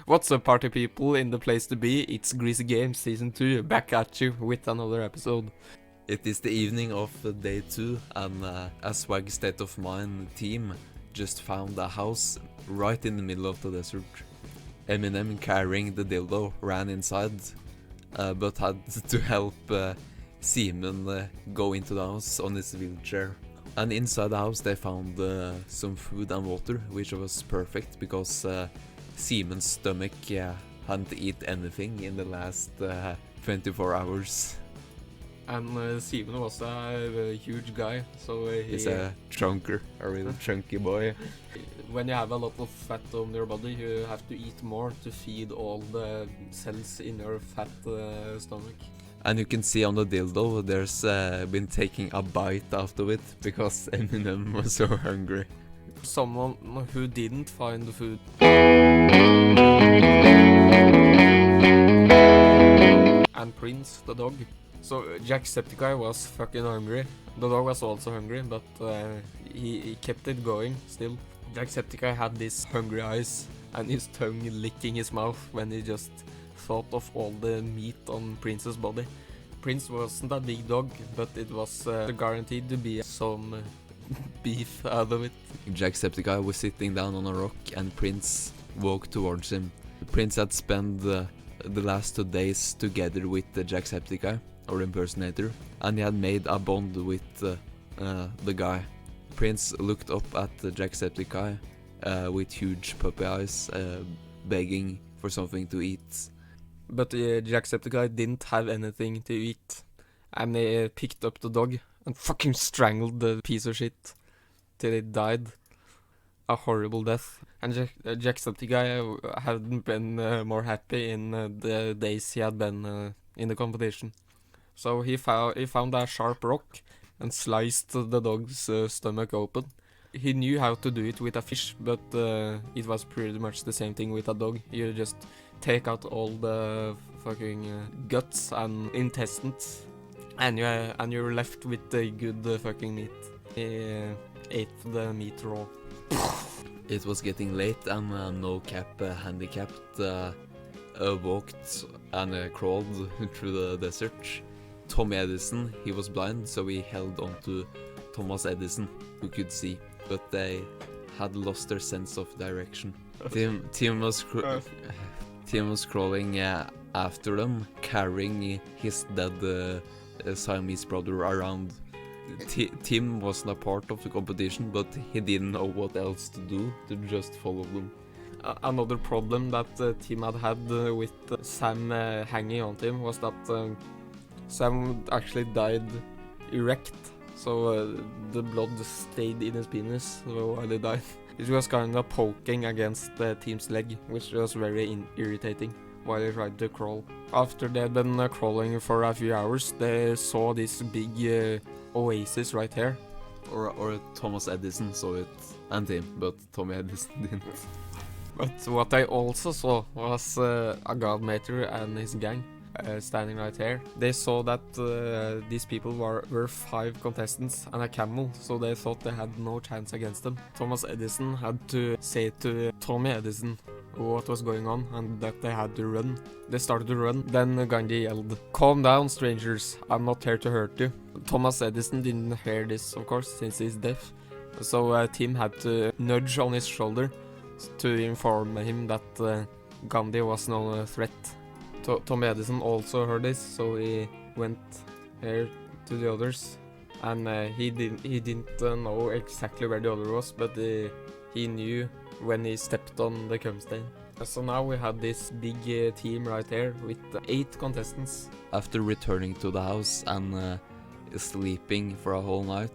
What's up, party people in the place to be? It's Greasy Games Season 2, back at you with another episode. It is the evening of day 2 and a swag state of mind team just found a house right in the middle of the desert. Eminem carrying the dildo ran inside, but had to help Simon go into the house on his wheelchair. And inside the house they found some food and water, which was perfect because Simon's stomach hadn't eaten anything in the last 24 hours. And Simon was a huge guy, so He's a chunker, a real chunky boy. when you have a lot of fat on your body, you have to eat more to feed all the cells in your fat stomach. And you can see on the dildo there's been taking a bite out of it because Eminem was so hungry. Someone who didn't find the food. And Prince, the dog. So Jacksepticeye was fucking hungry. The dog was also hungry, but he kept it going still. Jacksepticeye had these hungry eyes and his tongue licking his mouth when he just thought of all the meat on Prince's body. Prince wasn't a big dog, but it was guaranteed to be some beef out of it. Jacksepticeye was sitting down on a rock and Prince walked towards him. Prince had spent the last 2 days together with the Jacksepticeye, or impersonator, and he had made a bond with the guy. Prince looked up at the Jacksepticeye with huge puppy eyes, begging for something to eat. But the Jacksepticeye didn't have anything to eat, and he picked up the dog and fucking strangled the piece of shit till it died. A horrible death. And Jacksepticeye hadn't been more happy in the days he had been in the competition. So he found a sharp rock and sliced the dog's stomach open. He knew how to do it with a fish, but it was pretty much the same thing with a dog. You just take out all the fucking guts and intestines, and you're left with the good fucking meat. He ate the meat raw. It was getting late and no cap handicapped walked and crawled through the desert. Tommy Edison, he was blind, so he held on to Thomas Edison, who could see, but they had lost their sense of direction. Tim was crawling after them, carrying his dead Siamese brother around. Tim wasn't a part of the competition, but he didn't know what else to do, to just follow them. Another problem that Tim had with Sam hanging on to him was that Sam actually died erect, so the blood stayed in his penis while he died. It was kind of poking against Tim's leg, which was very irritating while he tried to crawl. After they had been crawling for a few hours, they saw this big oasis right here. Or Thomas Edison saw it, and Tim, but Tommy Edison didn't. But what I also saw was a godmaker and his gang standing right here. They saw that these people were 5 contestants and a camel, so they thought they had no chance against them. Thomas Edison had to say to Tommy Edison what was going on and that they had to run. They started to run, then Gandhi yelled, "Calm down, strangers, I'm not here to hurt you." Thomas Edison didn't hear this, of course, since he's deaf, so Tim had to nudge on his shoulder to inform him that Gandhi was no threat. Tommy Edison also heard this, so he went here to the others, and he didn't know exactly where the other was, but he knew when he stepped on the cum stain. So now we had this big team right here with 8 contestants. After returning to the house and sleeping for a whole night,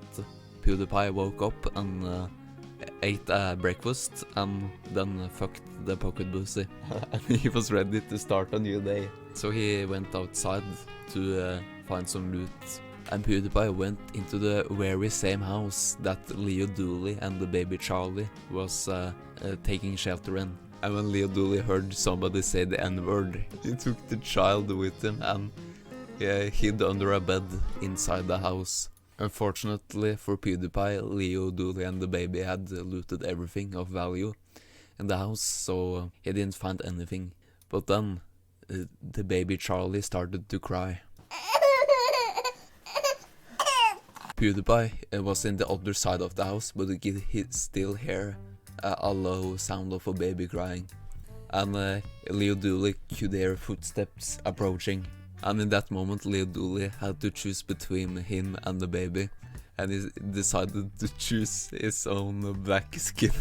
PewDiePie woke up and ate breakfast and then fucked the pocket pussy. And he was ready to start a new day. So he went outside to find some loot. And PewDiePie went into the very same house that Leo Dooley and the baby Charlie was taking shelter in. And when Leo Dooley heard somebody say the N-word, he took the child with him and hid under a bed inside the house. Unfortunately for PewDiePie, Leo Dooley and the baby had looted everything of value, in the house, so he didn't find anything. But then the baby Charlie started to cry. PewDiePie was in the other side of the house, but he could still hear a low sound of a baby crying. And Leo Dooley could hear footsteps approaching. And in that moment, Leo Dooley had to choose between him and the baby. And he decided to choose his own black skin.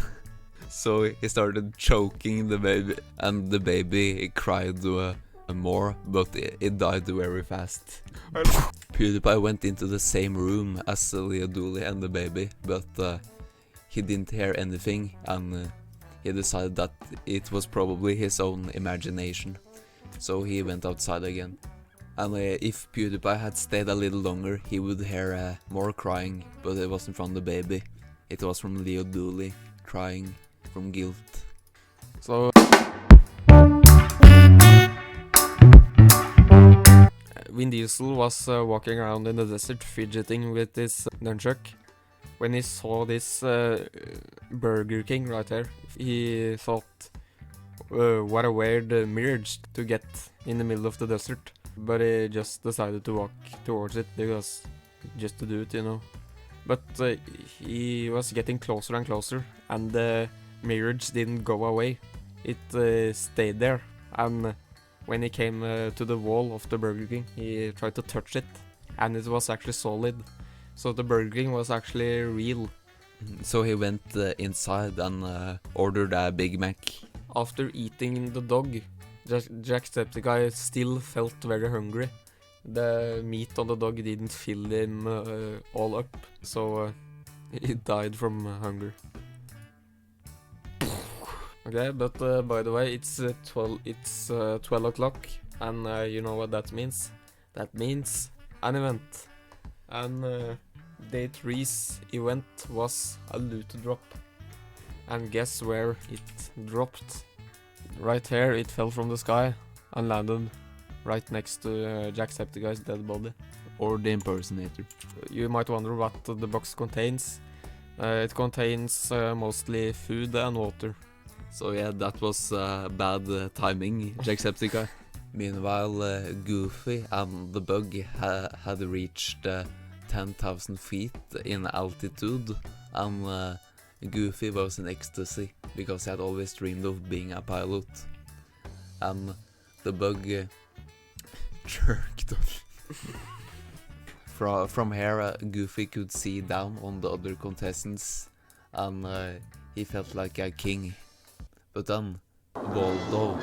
So he started choking the baby. And the baby cried more, but it died very fast. PewDiePie went into the same room as Leo Dooley and the baby, but he didn't hear anything, and he decided that it was probably his own imagination. So he went outside again. And if PewDiePie had stayed a little longer, he would hear more crying, but it wasn't from the baby. It was from Leo Dooley, crying from guilt. So Vin Diesel was walking around in the desert fidgeting with his nunchuck. When he saw this Burger King right there, he thought, what a weird mirage to get in the middle of the desert. But he just decided to walk towards it because just to do it, you know. But he was getting closer and closer, and the mirage didn't go away. It stayed there, and when he came to the wall of the Burger King, he tried to touch it, and it was actually solid. So the Burger King was actually real. So he went inside and ordered a Big Mac. After eating the dog, Jacksepticeye still felt very hungry. The meat on the dog didn't fill him all up, so he died from hunger. Okay, but by the way, it's 12 o'clock, and you know what that means? That means an event. And day 3's event was a loot drop. And guess where it dropped? Right here, it fell from the sky and landed right next to Jacksepticeye's dead body. Or the impersonator. You might wonder what the box contains. It contains mostly food and water. So yeah, that was bad timing, Jacksepticeye. Meanwhile, Goofy and the bug had reached 10,000 feet in altitude, and Goofy was in ecstasy because he had always dreamed of being a pilot. And the bug jerked off. From here, Goofy could see down on the other contestants, and he felt like a king. But then Waldo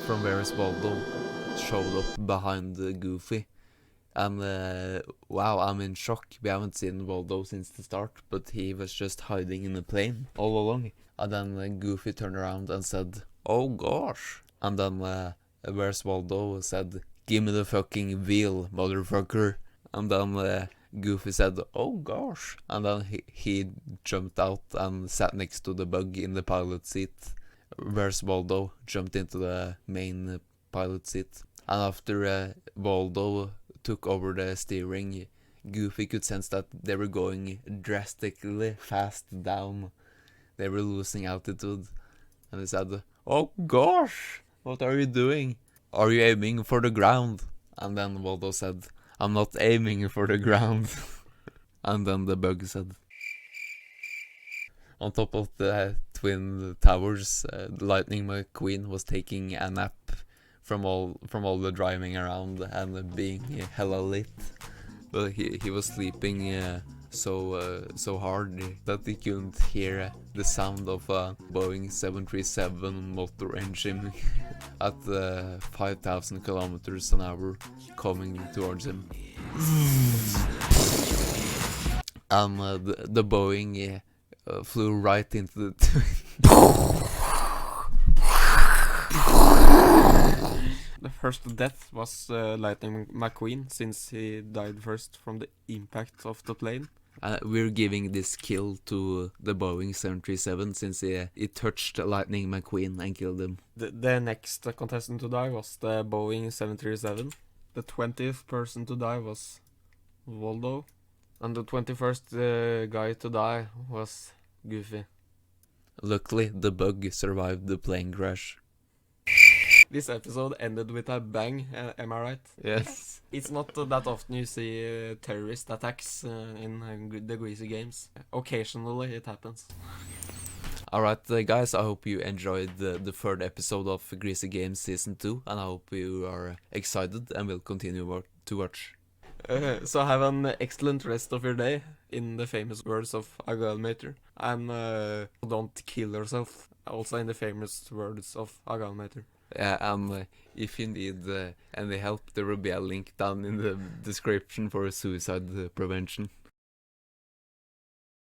from Where's Waldo showed up behind Goofy. And wow, I'm in shock. We haven't seen Waldo since the start, but he was just hiding in the plane all along. And then Goofy turned around and said, "Oh gosh." And then Where's Waldo said, "Give me the fucking wheel, motherfucker." And then Goofy said, "Oh gosh." And then he jumped out and sat next to the bug in the pilot seat. Where's Waldo jumped into the main pilot seat. And after Waldo took over the steering, Goofy could sense that they were going drastically fast down. They were losing altitude. And he said, "Oh gosh, what are you doing? Are you aiming for the ground?" And then Waldo said, "I'm not aiming for the ground." And then the bug said, on top of the twin towers, Lightning McQueen was taking a nap from all the driving around and being hella lit. But he was sleeping so hard that he couldn't hear the sound of a Boeing 737 motor engine at 5,000 kilometers an hour coming towards him. And the Boeing flew right into the The first death was Lightning McQueen, since he died first from the impact of the plane. We're giving this kill to the Boeing 737 since it touched Lightning McQueen and killed him. The next contestant to die was the Boeing 737. The 20th person to die was Waldo. And the 21st guy to die was Goofy. Luckily, the bug survived the plane crash. This episode ended with a bang, am I right? Yes. It's not that often you see terrorist attacks in the Greasy Games. Occasionally it happens. Alright, guys, I hope you enjoyed the third episode of Greasy Games Season 2, and I hope you are excited and will continue to watch. So have an excellent rest of your day, in the famous words of Agalmeter. And don't kill yourself, also in the famous words of Agalmeter. Yeah, and if you need any help, there will be a link down in the description for suicide prevention.